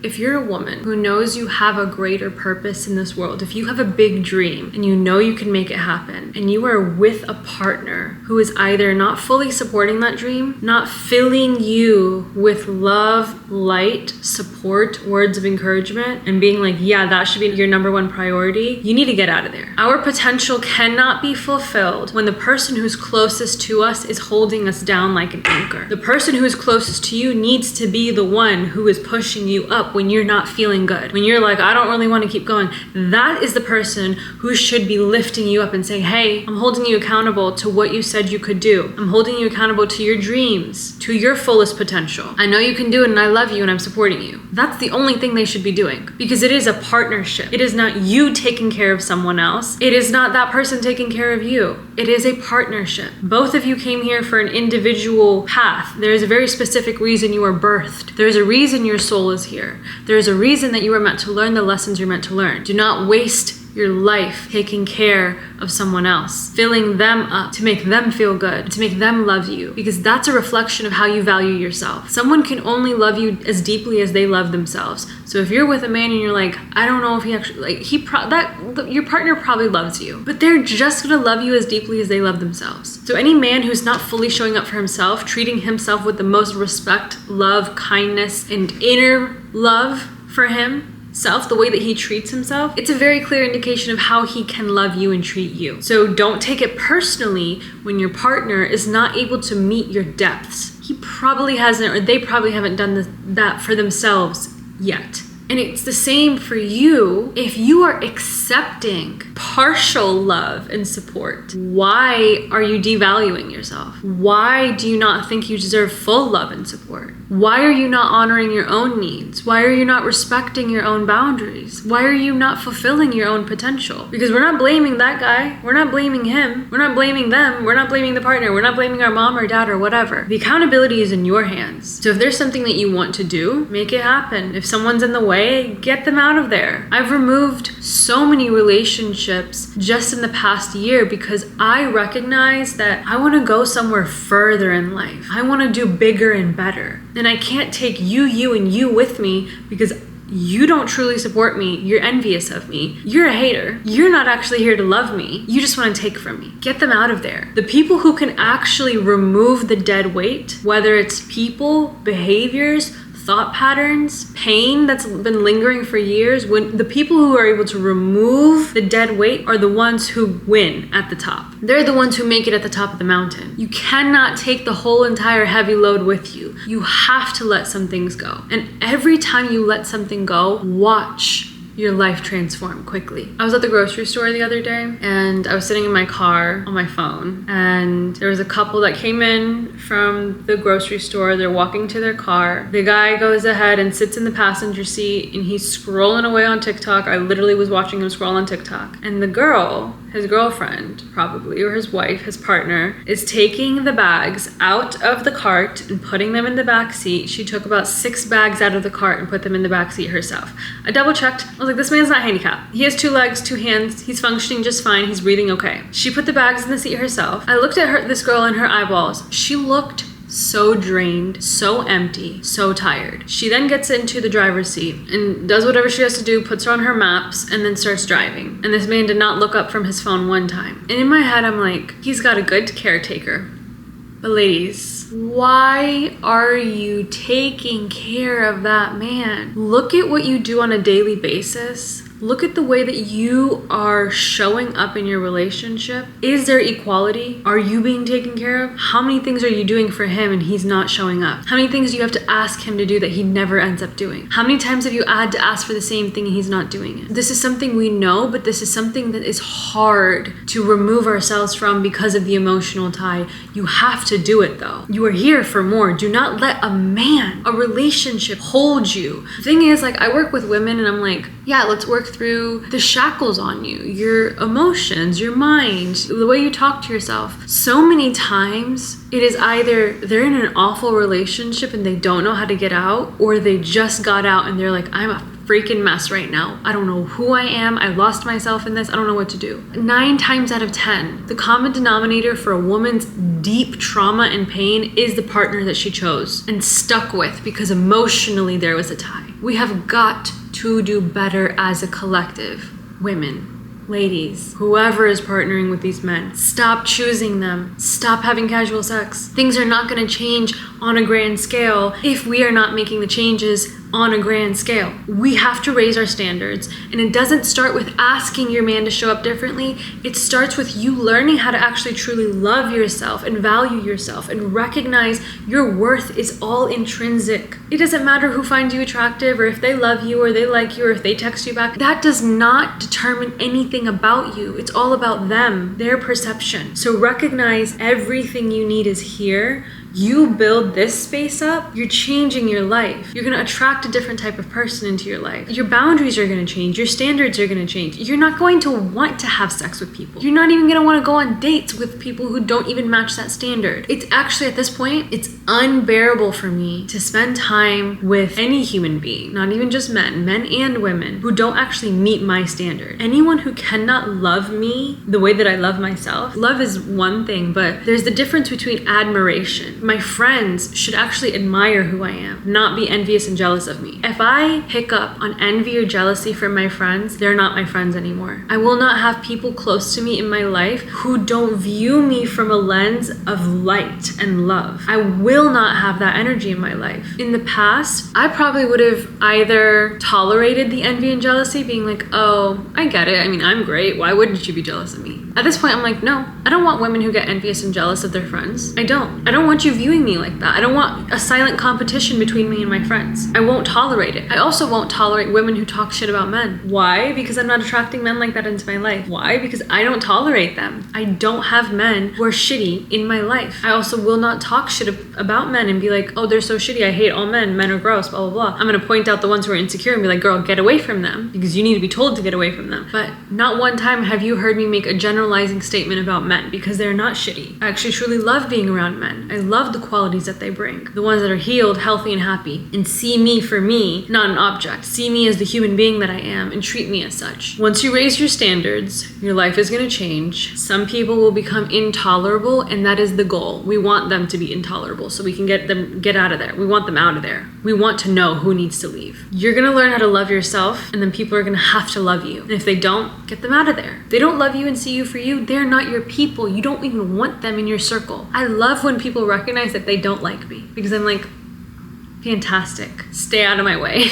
If you're a woman who knows you have a greater purpose in this world, if you have a big dream and you know you can make it happen, and you are with a partner who is either not fully supporting that dream, not filling you with love, light, support, words of encouragement, and being like, yeah, that should be your number one priority, you need to get out of there. Our potential cannot be fulfilled when the person who's closest to us is holding us down like an anchor. The person who is closest to you needs to be the one who is pushing you up when you're not feeling good. When you're like, I don't really want to keep going. That is the person who should be lifting you up and saying, hey, I'm holding you accountable to what you said you could do. I'm holding you accountable to your dreams, to your fullest potential. I know you can do it and I love you and I'm supporting you. That's the only thing they should be doing, because it is a partnership. It is not you taking care of someone else. It is not that person taking care of you. It is a partnership. Both of you came here for an individual path. There is a very specific reason you were birthed. There's a reason your soul is here. There's a reason that you were meant to learn the lessons you're meant to learn. Do not waste your life taking care of someone else, filling them up to make them feel good, to make them love you, because that's a reflection of how you value yourself. Someone can only love you as deeply as they love themselves. So if you're with a man and you're like, I don't know if he actually, your partner probably loves you, but they're just gonna love you as deeply as they love themselves. So any man who's not fully showing up for himself, treating himself with the most respect, love, kindness, and inner love for himself, the way that he treats himself, it's a very clear indication of how he can love you and treat you. So don't take it personally when your partner is not able to meet your depths. He probably hasn't, or they probably haven't done that for themselves yet. And it's the same for you. If you are accepting partial love and support, why are you devaluing yourself? Why do you not think you deserve full love and support? Why are you not honoring your own needs? Why are you not respecting your own boundaries? Why are you not fulfilling your own potential? Because we're not blaming that guy. We're not blaming him. We're not blaming them. We're not blaming the partner. We're not blaming our mom or dad or whatever. The accountability is in your hands. So if there's something that you want to do, make it happen. If someone's in the way, get them out of there. I've removed so many relationships just in the past year because I recognize that I want to go somewhere further in life. I want to do bigger and better. And I can't take you, and you with me because you don't truly support me. You're envious of me. You're a hater. You're not actually here to love me. You just want to take from me. Get them out of there. The people who can actually remove the dead weight, whether it's people, behaviors, thought patterns, pain that's been lingering for years, when the people who are able to remove the dead weight are the ones who win at the top. They're the ones who make it at the top of the mountain. You cannot take the whole entire heavy load with you. You have to let some things go. And every time you let something go, watch your life transform quickly. I was at the grocery store the other day and I was sitting in my car on my phone, and there was a couple that came in from the grocery store. They're walking to their car. The guy goes ahead and sits in the passenger seat and he's scrolling away on TikTok. I literally was watching him scroll on TikTok. And the girl, his girlfriend probably, or his wife, his partner, is taking the bags out of the cart and putting them in the back seat. She took about 6 bags out of the cart and put them in the back seat herself. I double checked. I was like, this man's not handicapped. He has 2 legs, 2 hands. He's functioning just fine. He's breathing okay. She put the bags in the seat herself. I looked at this girl in her eyeballs. She looked so drained, so empty, so tired. She then gets into the driver's seat and does whatever she has to do, puts her on her maps, and then starts driving. And this man did not look up from his phone one time. And in my head, I'm like, he's got a good caretaker. But ladies, why are you taking care of that man? Look at what you do on a daily basis. Look at the way that you are showing up in your relationship. Is there equality? Are you being taken care of? How many things are you doing for him and he's not showing up? How many things do you have to ask him to do that he never ends up doing? How many times have you had to ask for the same thing and he's not doing it? This is something we know, but this is something that is hard to remove ourselves from because of the emotional tie. You have to do it though. You are here for more. Do not let a relationship hold you. The thing is, like, I work with women and I'm like, yeah, let's work through the shackles on you, your emotions, your mind, the way you talk to yourself. So many times it is either they're in an awful relationship and they don't know how to get out, or they just got out and they're like, I'm a freaking mess right now. I don't know who I am. I lost myself in this. I don't know what to do. 9 times out of 10, the common denominator for a woman's deep trauma and pain is the partner that she chose and stuck with because emotionally there was a tie. We have got to do better as a collective. Women, ladies, whoever is partnering with these men, stop choosing them. Stop having casual sex. Things are not going to change on a grand scale if we are not making the changes on a grand scale. We have to raise our standards, and it doesn't start with asking your man to show up differently. It starts with you learning how to actually truly love yourself and value yourself and recognize your worth is all intrinsic. It doesn't matter who finds you attractive or if they love you or they like you or if they text you back. That does not determine anything about you. It's all about them, their perception. So recognize everything you need is here. You build this space up, you're changing your life. You're gonna attract a different type of person into your life. Your boundaries are gonna change, your standards are gonna change. You're not going to want to have sex with people. You're not even gonna wanna go on dates with people who don't even match that standard. It's actually, at this point, it's unbearable for me to spend time with any human being, not even just men and women, who don't actually meet my standard. Anyone who cannot love me the way that I love myself, love is one thing, but there's the difference between admiration. My friends should actually admire who I am, not be envious and jealous of me. If I pick up on envy or jealousy from my friends, they're not my friends anymore. I will not have people close to me in my life who don't view me from a lens of light and love. I will not have that energy in my life. In the past, I probably would have either tolerated the envy and jealousy, being like, oh, I get it. I mean, I'm great. Why wouldn't you be jealous of me? At this point, I'm like, no, I don't want women who get envious and jealous of their friends. I don't want you viewing me like that. I don't want a silent competition between me and my friends. I won't tolerate it. I also won't tolerate women who talk shit about men. Why? Because I'm not attracting men like that into my life. Why? Because I don't tolerate them. I don't have men who are shitty in my life. I also will not talk shit about men and be like, oh, they're so shitty. I hate all men. Men are gross, blah, blah, blah. I'm going to point out the ones who are insecure and be like, girl, get away from them, because you need to be told to get away from them. But not one time have you heard me make a generalizing statement about men, because they're not shitty. I actually truly love being around men. I love the qualities that they bring. The ones that are healed, healthy, and happy. And see me for me, not an object. See me as the human being that I am and treat me as such. Once you raise your standards, your life is going to change. Some people will become intolerable, and that is the goal. We want them to be intolerable so we can get out of there. We want them out of there. We want to know who needs to leave. You're going to learn how to love yourself, and then people are going to have to love you. And if they don't, get them out of there. If they don't love you and see you for you, they're not your people. You don't even want them in your circle. I love when people recognize that they don't like me, because I'm like, fantastic, stay out of my way.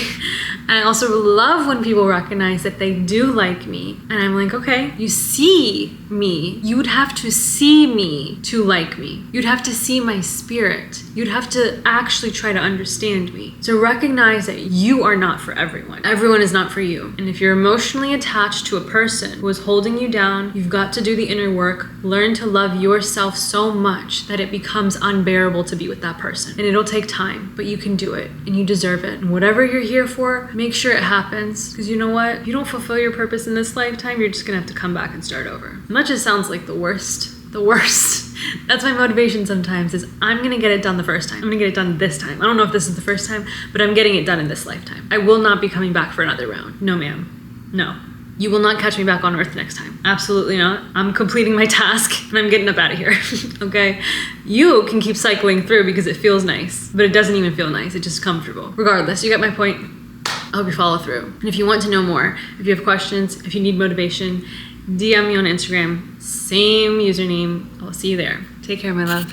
I also love when people recognize that they do like me, and I'm like, okay, you see me. You would have to see me to like me. You'd have to see my spirit. You'd have to actually try to understand me. So recognize that you are not for everyone. Everyone is not for you. And if you're emotionally attached to a person who is holding you down, you've got to do the inner work. Learn to love yourself so much that it becomes unbearable to be with that person. And it'll take time, but you can do it, and you deserve it. And whatever you're here for, make sure it happens, because you know what? If you don't fulfill your purpose in this lifetime, you're just gonna have to come back and start over. And that just sounds like the worst. That's my motivation sometimes, is I'm gonna get it done the first time. I'm gonna get it done this time. I don't know if this is the first time, but I'm getting it done in this lifetime. I will not be coming back for another round. No, ma'am. No. You will not catch me back on Earth next time. Absolutely not. I'm completing my task and I'm getting up out of here, okay? You can keep cycling through because it feels nice, but it doesn't even feel nice. It's just comfortable. Regardless, you get my point. I hope you follow through. And if you want to know more, if you have questions, if you need motivation, DM me on Instagram, same username. I'll see you there. Take care, my love.